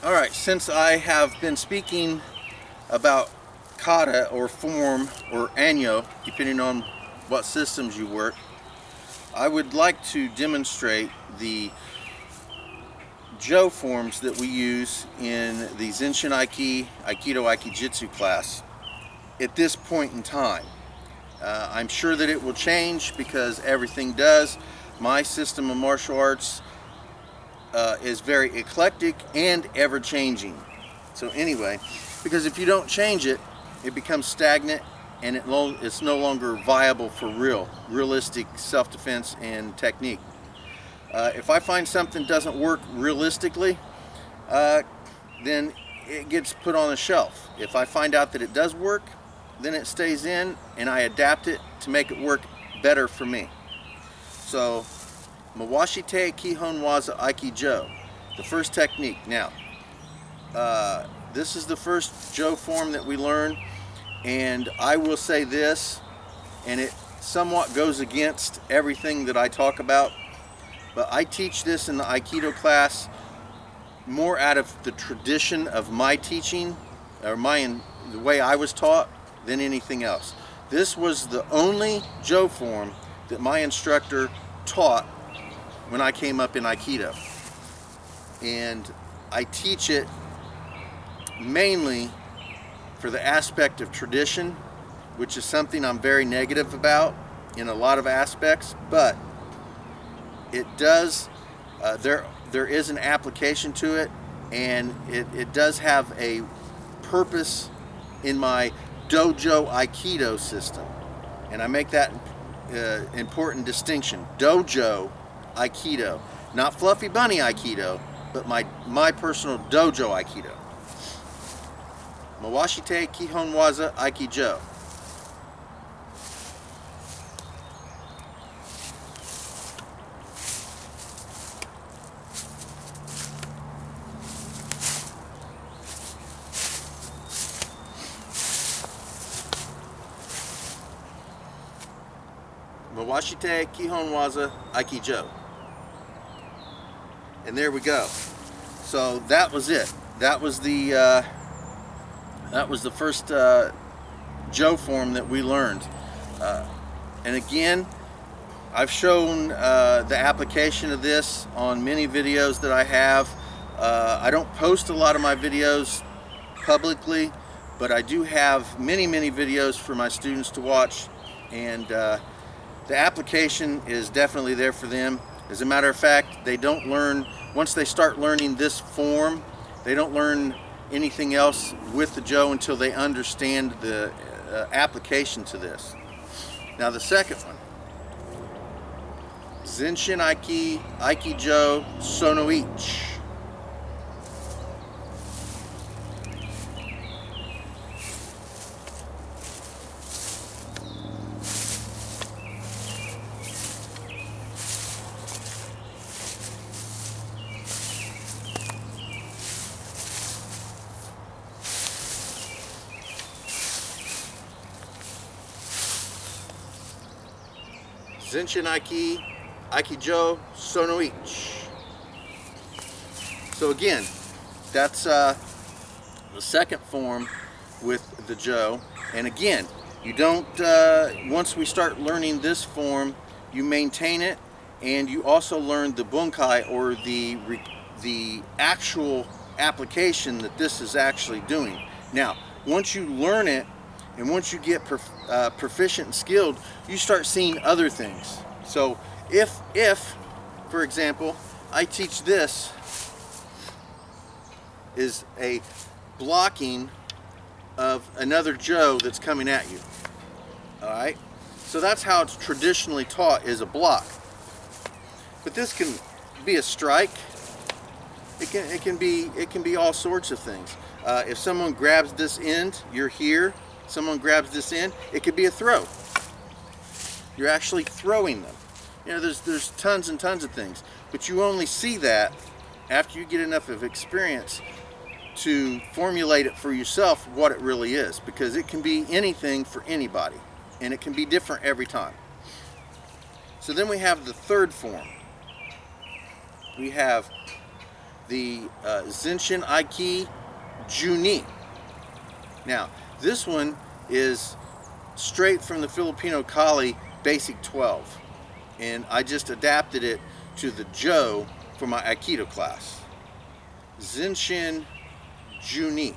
Alright, since I have been speaking about kata or form or anyo, depending on what systems you work, I would like to demonstrate the Jo forms that we use in the Zenshin Aiki, Aikido Aikijitsu class at this point in time. I'm sure that it will change because everything does. My system of martial arts is very eclectic and ever-changing. So anyway, because if you don't change it, it becomes stagnant and it's no longer viable for realistic self-defense and technique. If I find something doesn't work realistically, then it gets put on a shelf. If I find out that it does work, then it stays in and I adapt it to make it work better for me. So, Mawashite Kihon Waza Aiki Jo, the first technique. Now, this is the first Jo form that we learn, and I will say this, and it somewhat goes against everything that I talk about, but I teach this in the Aikido class more out of the tradition of my teaching, or the way I was taught, than anything else. This was the only Jo form that my instructor taught when I came up in Aikido. And I teach it mainly for the aspect of tradition, which is something I'm very negative about in a lot of aspects, but it does, there is an application to it, and it does have a purpose in my dojo Aikido system. And I make that important distinction. Dojo Aikido. Not Fluffy Bunny Aikido, but my personal dojo Aikido. Mawashite Kihon Waza Aiki Jo. Mawashite Kihon Waza Aiki Jo. And there we go. So that was it. That was the first Jo form that we learned. And again, I've shown the application of this on many videos that I have. I don't post a lot of my videos publicly, but I do have many videos for my students to watch, and the application is definitely there for them. As a matter of fact, they don't learn, once they start learning this form, they don't learn anything else with the Jo until they understand the application to this. Now the second one, Zenshin Aiki, Aiki Jo, Sono Ich. Zenshin Aiki, Aiki Jo, Sono Ich. So again, that's the second form with the Jo. And again, you don't, once we start learning this form, you maintain it, and you also learn the bunkai, or the actual application that this is actually doing. Now, once you learn it, and once you get proficient and skilled, you start seeing other things. So if, for example, I teach this is a blocking of another Jo that's coming at you. All right? So that's how it's traditionally taught, is a block. But this can be a strike. It can be all sorts of things. If someone grabs this end, you're here. Someone grabs this end, it could be a throw. You're actually throwing them. You know, there's tons and tons of things, but you only see that after you get enough of experience to formulate it for yourself what it really is, because it can be anything for anybody, and it can be different every time. So then we have the third form. We have the Zinshin Aiki Juni. Now, this one is straight from the Filipino Kali Basic 12, and I just adapted it to the Jo for my Aikido class. Zinshin Juni.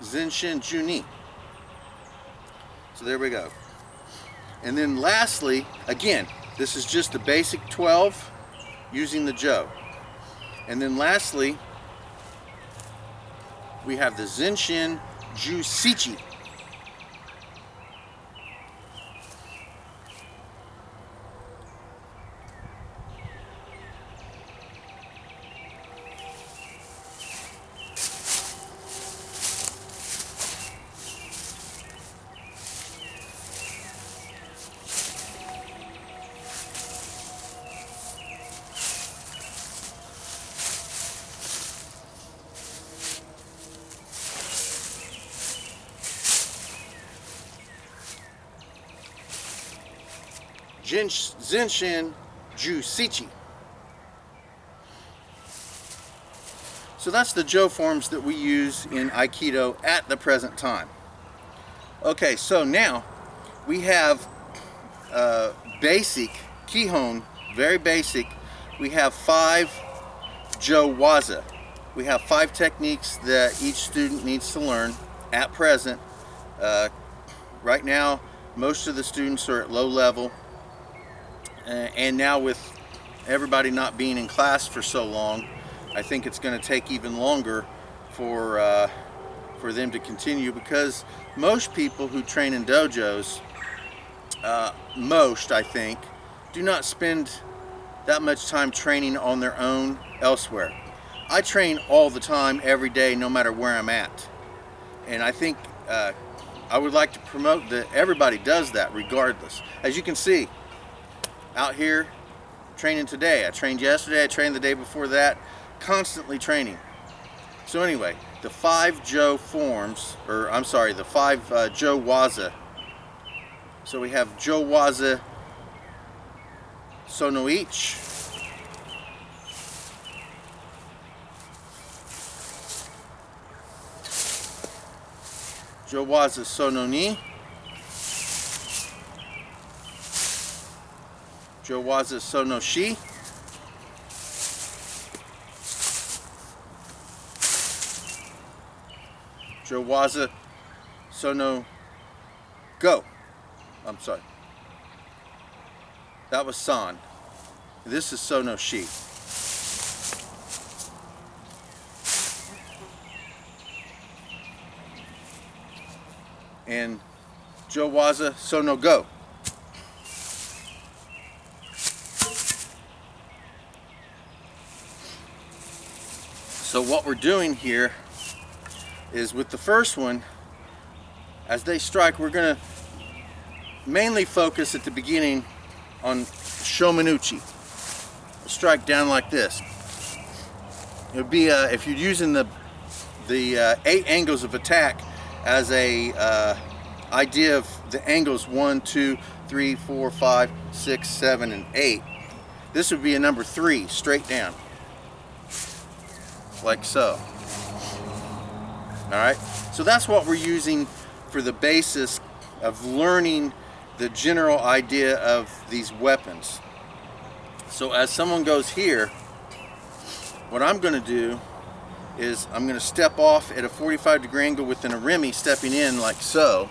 Zinshin Juni. So there we go. And then lastly, again, this is just the basic 12 using the Jo. And then lastly, we have the Zinshin Jusichi. Zinshin Jusichi. So that's the Jo forms that we use in Aikido at the present time. Okay, so now we have basic, Kihon, very basic. We have 5 Jo Waza. We have 5 techniques that each student needs to learn at present. Right now, most of the students are at low level. And now with everybody not being in class for so long, I think it's going to take even longer for them to continue, because most people who train in dojos, most I think, do not spend that much time training on their own elsewhere. I train all the time, every day, no matter where I'm at. And I think I would like to promote that everybody does that regardless. As you can see, out here training today. I trained yesterday, I trained the day before that, constantly training. So anyway, the 5 Jo forms, or I'm sorry, the 5 Jo Waza. So we have Jo Waza Sonoichi, Jo Waza Sononi, Jo Waza Sonoshi, Jo Waza Sono Go. I'm sorry. That was San. This is Sonoshi. And Jo Waza Sono Go. So what we're doing here is, with the first one, as they strike, we're going to mainly focus at the beginning on Shomenuchi. Strike down like this. It would be if you're using the 8 angles of attack as a idea of the angles 1, 2, 3, 4, 5, 6, 7, and 8. This would be a number 3, straight down, like so. Alright, so that's what we're using for the basis of learning the general idea of these weapons. So as someone goes here, what I'm going to do is I'm going to step off at a 45-degree angle with an arimi, stepping in like so,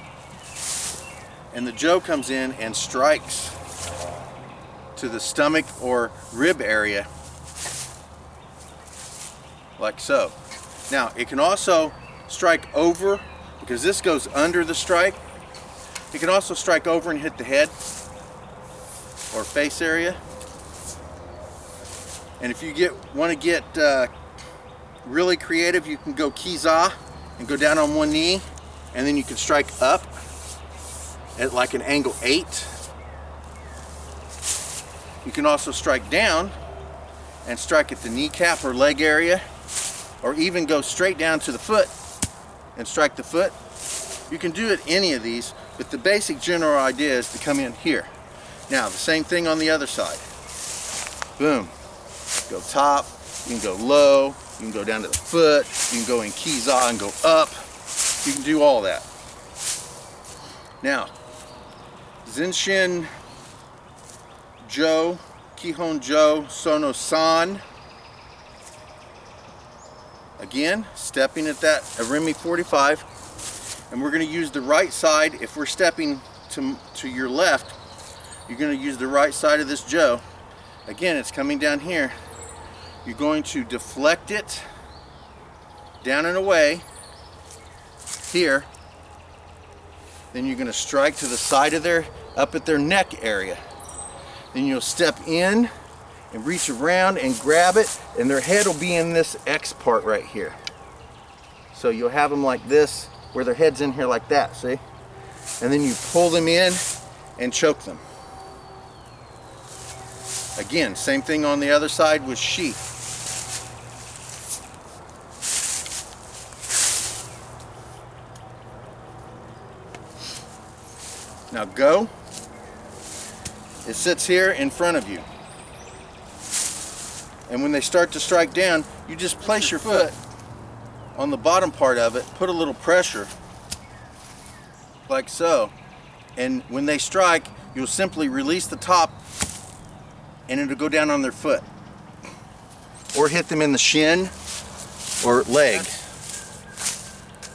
and the Jo comes in and strikes to the stomach or rib area like so. Now it can also strike over, because this goes under the strike. It can also strike over and hit the head or face area. And if you want to get really creative, you can go kiza, and go down on one knee, and then you can strike up at like an angle 8. You can also strike down and strike at the kneecap or leg area, or even go straight down to the foot and strike the foot. You can do it any of these, but the basic general idea is to come in here. Now the same thing on the other side. Boom. Go top, you can go low, you can go down to the foot, you can go in kiza and go up. You can do all that. Now, Zenshin Jo, Kihon Jo, Sono San. Again, stepping at that Arimi 45. And we're going to use the right side. If we're stepping to your left, you're going to use the right side of this Jo. Again, it's coming down here. You're going to deflect it down and away here. Then you're going to strike to the side of up at their neck area. Then you'll step in and reach around and grab it, and their head will be in this X part right here. So you'll have them like this, where their head's in here like that, see? And then you pull them in and choke them. Again, same thing on the other side with Shi. Now go. It sits here in front of you. And when they start to strike down, you just place your foot on the bottom part of it, put a little pressure, like so. And when they strike, you'll simply release the top and it'll go down on their foot. Or hit them in the shin or leg.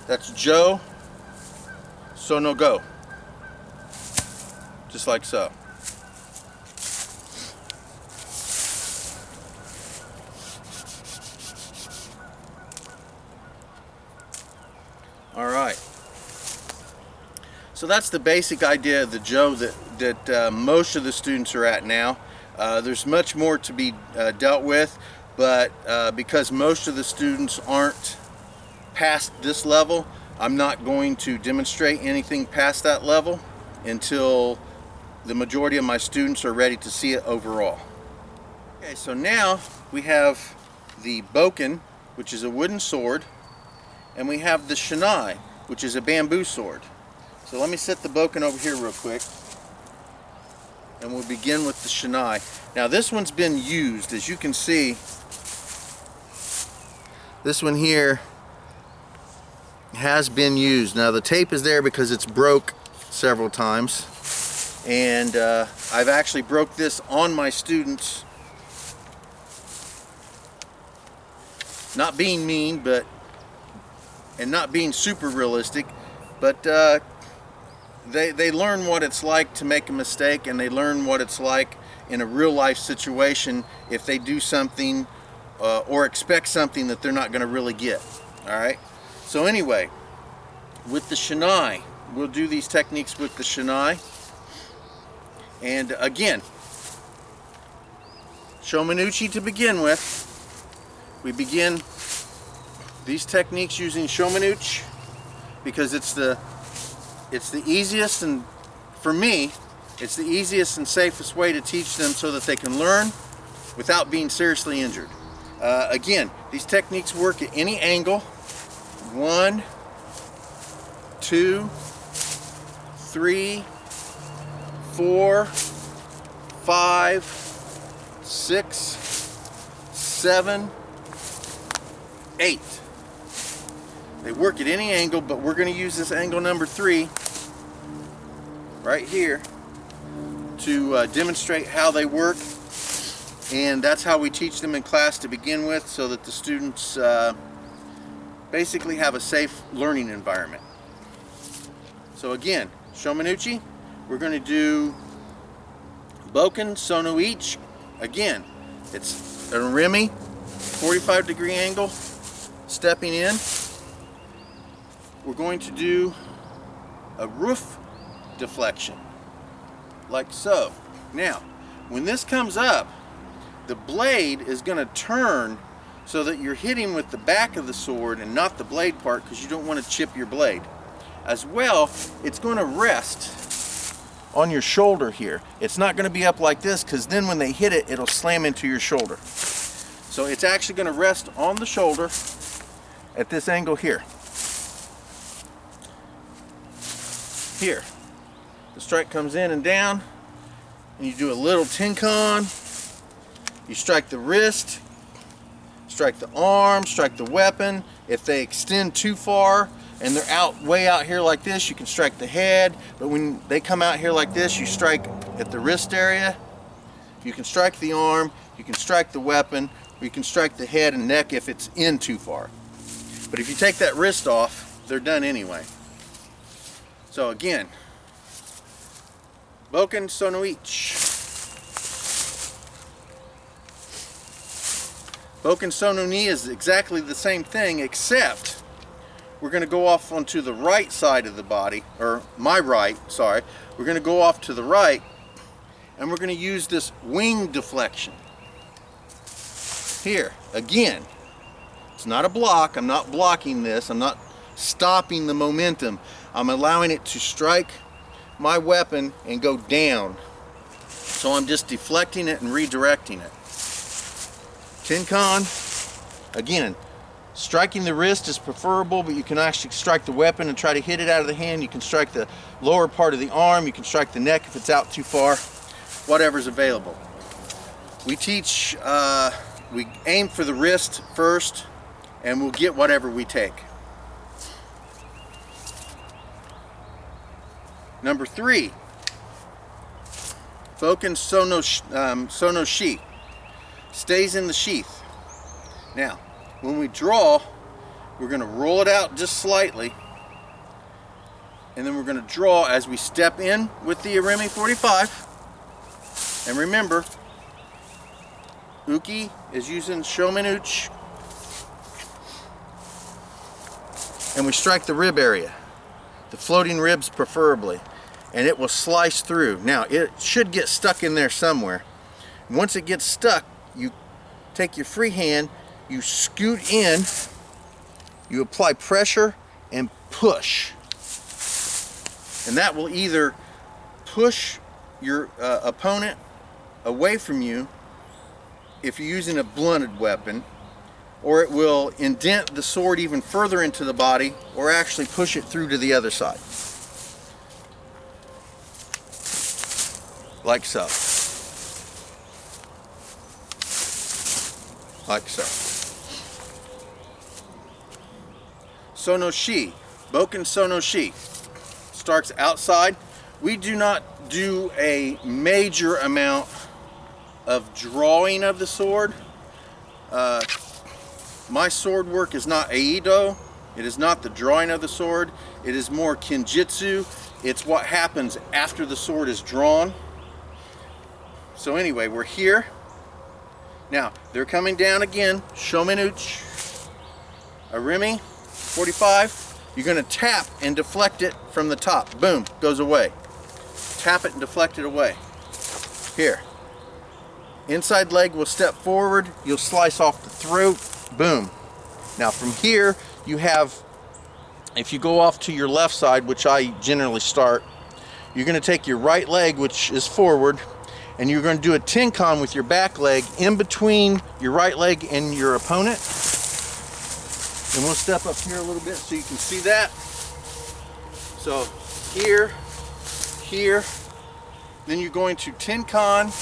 That's Jo, Sono Go. Just like so. All right. So that's the basic idea of the Jo that most of the students are at now. There's much more to be dealt with, but because most of the students aren't past this level, I'm not going to demonstrate anything past that level until the majority of my students are ready to see it overall. Okay, so now we have the bokken, which is a wooden sword, and we have the shinai, which is a bamboo sword. So let me set the bokken over here real quick, and we'll begin with the shinai. Now this one's been used, as you can see. This one here has been used. Now the tape is there because it's broke several times, and I've actually broke this on my students. Not being mean, and not being super realistic, but they learn what it's like to make a mistake, and they learn what it's like in a real life situation if they do something or expect something that they're not going to really get. All right. So anyway, with the shinai, we'll do these techniques with the shinai. And again, shomanuchi to begin with. We begin these techniques using shomanuchi because it's the easiest, and for me, it's the easiest and safest way to teach them so that they can learn without being seriously injured. Again, these techniques work at any angle. 1, 2, 3, 4, 5, 6, 7, 8. They work at any angle, but we're going to use this angle number 3 right here to demonstrate how they work, and that's how we teach them in class to begin with, so that the students basically have a safe learning environment. So again, shomanuchi, we're going to do bokken, sono ichi. Again, it's a rimi, 45-degree angle, stepping in. We're going to do a roof deflection, like so. Now, when this comes up, the blade is going to turn so that you're hitting with the back of the sword and not the blade part, because you don't want to chip your blade. As well, it's going to rest on your shoulder here. It's not going to be up like this, because then when they hit it, it'll slam into your shoulder. So it's actually going to rest on the shoulder at this angle here. Here, the strike comes in and down, and you do a little tenkan. You strike the wrist, strike the arm, strike the weapon. If they extend too far and they're way out here like this, you can strike the head. But when they come out here like this, you strike at the wrist area. You can strike the arm, you can strike the weapon, or you can strike the head and neck if it's in too far. But if you take that wrist off, they're done anyway. So again, Boken Sono Ich. Boken Sono Ni is exactly the same thing, except we're going to go off onto the right side of the body, or my right, sorry. We're going to go off to the right, and we're going to use this wing deflection. Here, again, it's not a block. I'm not blocking this. I'm not stopping the momentum. I'm allowing it to strike my weapon and go down. So I'm just deflecting it and redirecting it. Tenkan, again, striking the wrist is preferable, but you can actually strike the weapon and try to hit it out of the hand. You can strike the lower part of the arm. You can strike the neck if it's out too far. Whatever's available. We teach, we aim for the wrist first, and we'll get whatever we take. Number 3, Boken Sono Shi. Stays in the sheath. Now, when we draw, we're going to roll it out just slightly, and then we're going to draw as we step in with the Irimi 45. And remember, Uki is using Shomen Uchi, and we strike the rib area, the floating ribs preferably, and it will slice through. Now, it should get stuck in there somewhere. Once it gets stuck, you take your free hand, you scoot in, you apply pressure and push. And that will either push your opponent away from you if you're using a blunted weapon, or it will indent the sword even further into the body, or actually push it through to the other side. Like so. Like so. Sono Shi, Boken Sono Shi, starts outside. We do not do a major amount of drawing of the sword. My sword work is not Aido. It is not the drawing of the sword. It is more Kinjitsu. It's what happens after the sword is drawn. So anyway, we're here. Now, they're coming down again. Shomen Uchi. Irimi 45. You're going to tap and deflect it from the top. Boom, goes away. Tap it and deflect it away. Here. Inside leg will step forward. You'll slice off the throat. Boom. Now from here, you have, if you go off to your left side, which I generally start, you're going to take your right leg, which is forward, and you're going to do a tenkan with your back leg in between your right leg and your opponent. And we'll step up here a little bit so you can see that. So here, here, then you're going to tenkan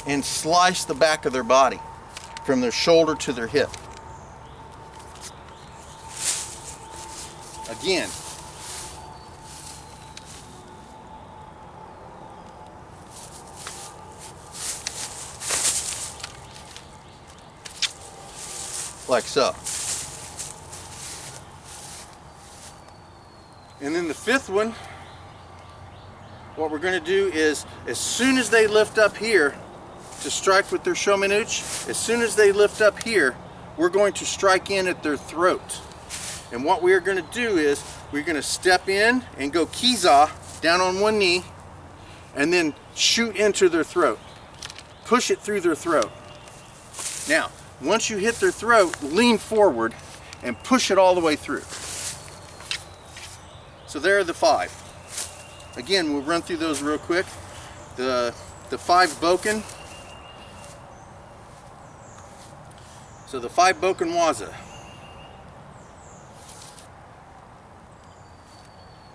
and slice the back of their body from their shoulder to their hip. Again. Like so. And then the fifth one, what we're going to do is, as soon as they lift up here to strike with their Shomen Uchi, as soon as they lift up here, we're going to strike in at their throat. And what we are going to do is, we're going to step in and go kiza, down on one knee, and then shoot into their throat. Push it through their throat. Now, once you hit their throat, lean forward and push it all the way through. So there are the 5. Again, we'll run through those real quick. The 5 boken. So the 5 boken waza.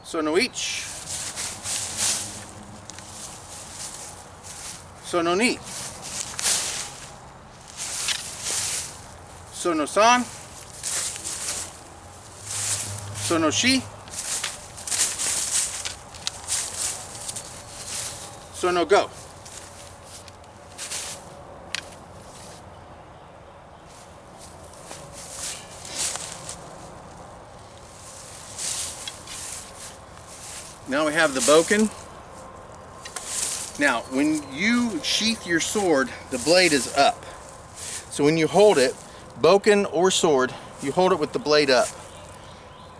So no ich. So no ni. So no san. So no shi. So no go. Now we have the boken. Now, when you sheath your sword, the blade is up. So when you hold it, boken or sword, you hold it with the blade up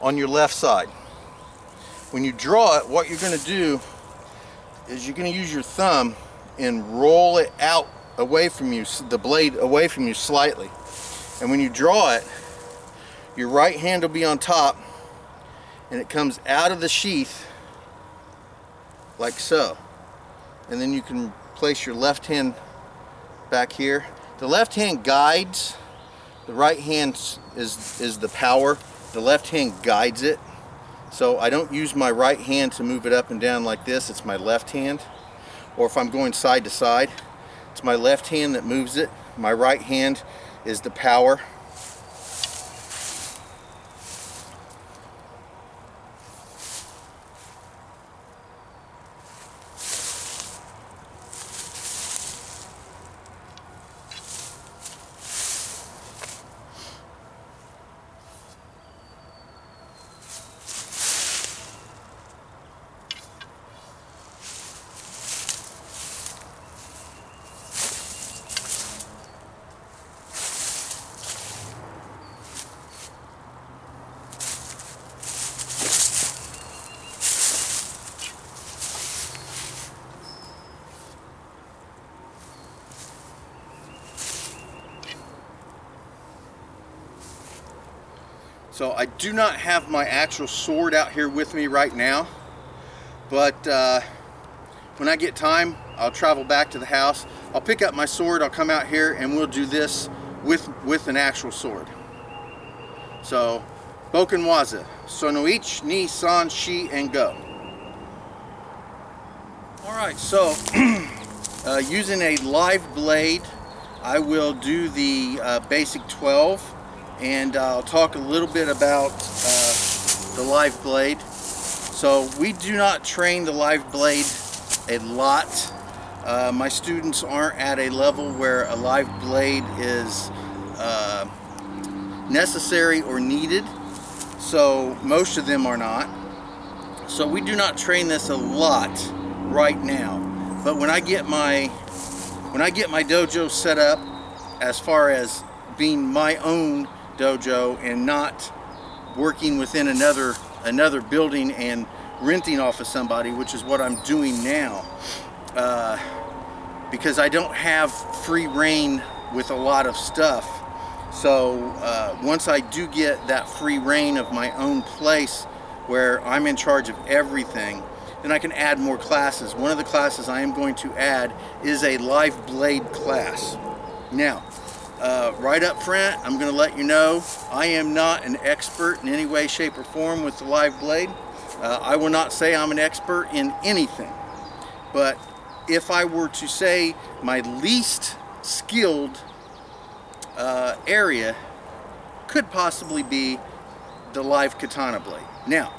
on your left side. When you draw it, what you're going to do is you're going to use your thumb and roll it out away from you, the blade away from you slightly. And when you draw it, your right hand will be on top and it comes out of the sheath like so. And then you can place your left hand back here. The left hand guides, the right hand is the power. The left hand guides it. So I don't use my right hand to move it up and down like this, it's my left hand. Or if I'm going side to side, it's my left hand that moves it. My right hand is the power. So I do not have my actual sword out here with me right now, but when I get time, I'll travel back to the house. I'll pick up my sword, I'll come out here, and we'll do this with an actual sword. So, boken waza, so no ich, ni, san, shi, and go. Alright, so using a live blade, I will do the basic 12. And I'll talk a little bit about the live blade. So we do not train the live blade a lot. My students aren't at a level where a live blade is necessary or needed. So most of them are not. So we do not train this a lot right now. But when I get my dojo set up, as far as being my own dojo and not working within another building and renting off of somebody, which is what I'm doing now, because I don't have free reign with a lot of stuff. So once I do get that free reign of my own place where I'm in charge of everything, then I can add more classes. One of the classes I am going to add is a live blade class. Now, right up front, I'm going to let you know I am not an expert in any way, shape, or form with the live blade. I will not say I'm an expert in anything. But if I were to say my least skilled area could possibly be the live katana blade. Now,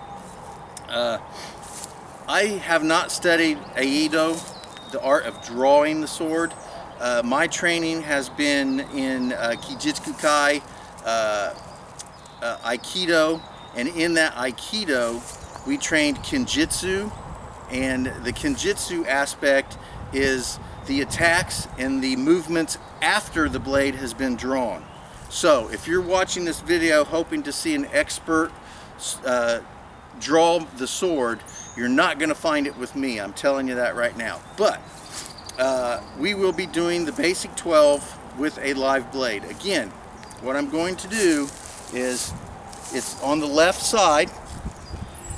I have not studied Aikido, the art of drawing the sword. My training has been in Kijitsu Kai, Aikido, and in that Aikido we trained Kinjitsu, and the Kinjitsu aspect is the attacks and the movements after the blade has been drawn. So if you're watching this video hoping to see an expert draw the sword, you're not going to find it with me, I'm telling you that right now. But we will be doing the basic 12 with a live blade. Again, what I'm going to do is, it's on the left side,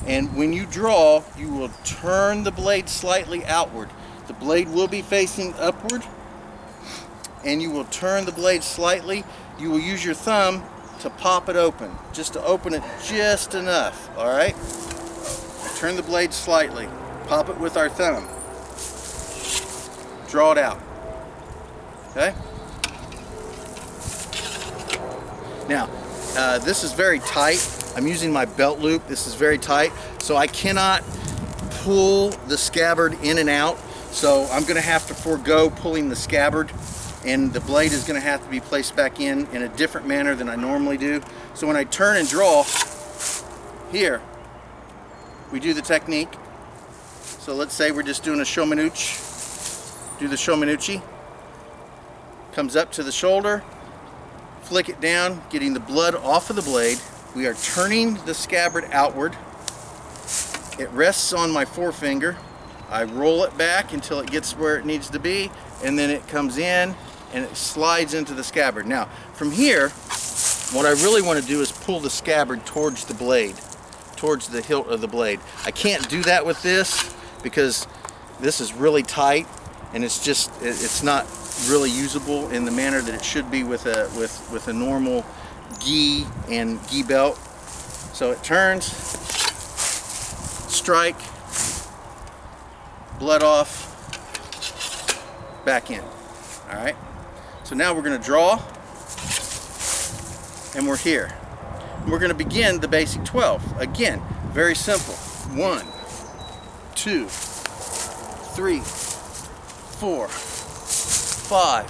and when you draw, you will turn the blade slightly outward. The blade will be facing upward, and you will turn the blade slightly. You will use your thumb to pop it open, just to open it just enough, all right? Turn the blade slightly, pop it with our thumb, draw it out, okay? Now, this is very tight. I'm using my belt loop. This is very tight, so I cannot pull the scabbard in and out. So I'm going to have to forego pulling the scabbard, and the blade is going to have to be placed back in a different manner than I normally do. So when I turn and draw here, we do the technique. So let's say we're just doing a shomanuchi. Do the shomanuchi. Comes up to the shoulder, flick it down, getting the blood off of the blade. We are turning the scabbard outward. It rests on my forefinger. I roll it back until it gets where it needs to be, and then it comes in and it slides into the scabbard. Now, from here, what I really want to do is pull the scabbard towards the blade, towards the hilt of the blade. I can't do that with this because this is really tight, and it's not really usable in the manner that it should be with a normal gi and gi belt. So it turns, strike, blood off, back in. All right, so now we're going to draw, and we're here. We're going to begin the basic 12. Again, very simple. 1, 2, 3, 4, 5,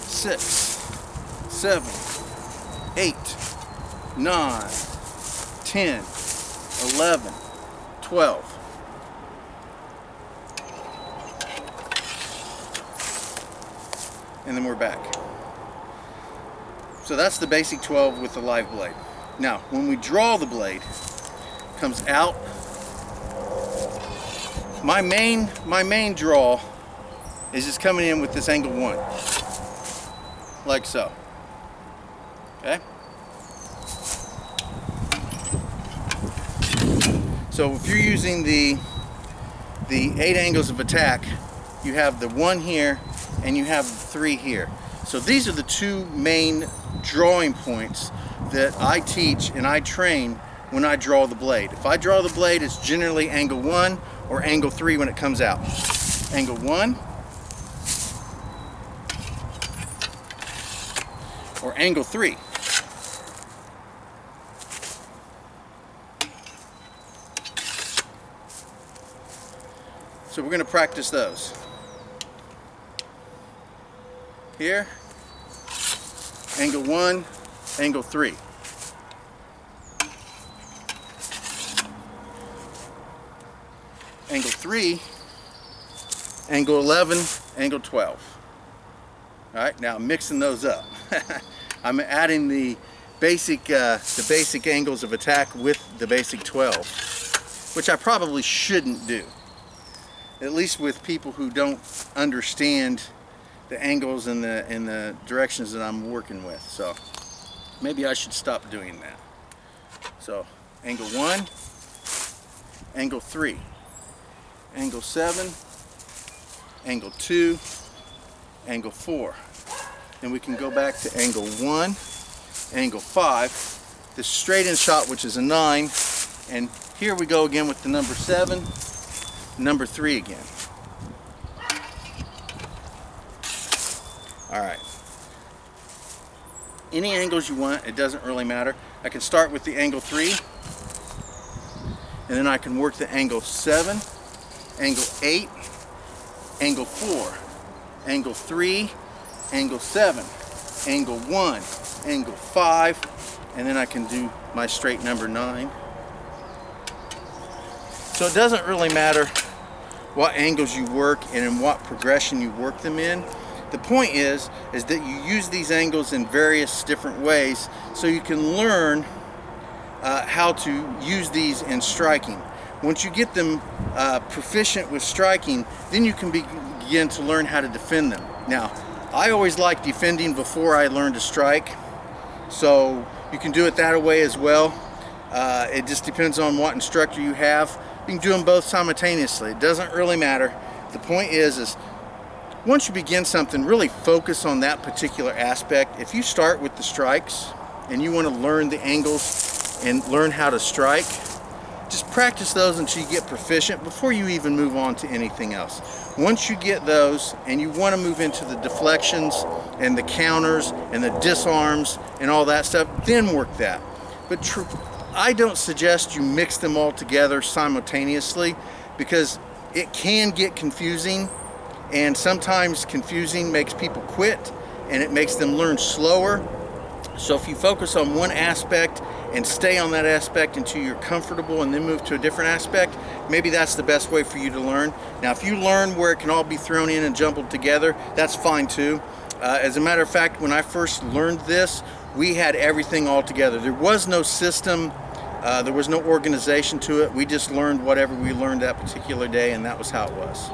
6, 7, 8, 9, 10, 11, 12. And then we're back. So that's the basic 12 with the live blade. Now, when we draw the blade, it comes out. My main draw is just coming in with this angle 1, like so. Okay? So if you're using the 8 angles of attack, you have the 1 here and you have the 3 here. So these are the 2 main drawing points that I teach and I train when I draw the blade. If I draw the blade, it's generally angle 1 or angle 3 when it comes out. Angle 1 or angle 3. So we're going to practice those. Here, angle 1, angle 3. Angle 3, angle 11, angle 12. All right, now I'm mixing those up. I'm adding the basic angles of attack with the basic 12, which I probably shouldn't do, at least with people who don't understand the angles and the directions that I'm working with. So maybe I should stop doing that. So angle 1, angle 3, angle 7, angle 2, angle 4. Then we can go back to angle 1, angle 5, the straight in shot, which is a 9, and here we go again with the number 7, number 3 again. All right. Any angles you want, it doesn't really matter. I can start with the angle 3, and then I can work the angle 7, angle 8, angle 4, angle 3, angle 7, angle 1, angle 5, and then I can do my straight number 9. So it doesn't really matter what angles you work and in what progression you work them in. The point is that you use these angles in various different ways so you can learn how to use these in striking. Once you get them proficient with striking, then you can begin to learn how to defend them. Now, I always like defending before I learn to strike, so you can do it that way as well. It just depends on what instructor you have. You can do them both simultaneously. It doesn't really matter. The point is once you begin something, really focus on that particular aspect. If you start with the strikes and you want to learn the angles and learn how to strike, just practice those until you get proficient before you even move on to anything else. Once you get those and you want to move into the deflections and the counters and the disarms and all that stuff, then work that. But I don't suggest you mix them all together simultaneously, because it can get confusing, and sometimes confusing makes people quit and it makes them learn slower. So if you focus on one aspect and stay on that aspect until you're comfortable and then move to a different aspect, maybe that's the best way for you to learn. Now, if you learn where it can all be thrown in and jumbled together, that's fine too. As a matter of fact, when I first learned this, we had everything all together. There was no system, there was no organization to it. We just learned whatever we learned that particular day, and that was how it was.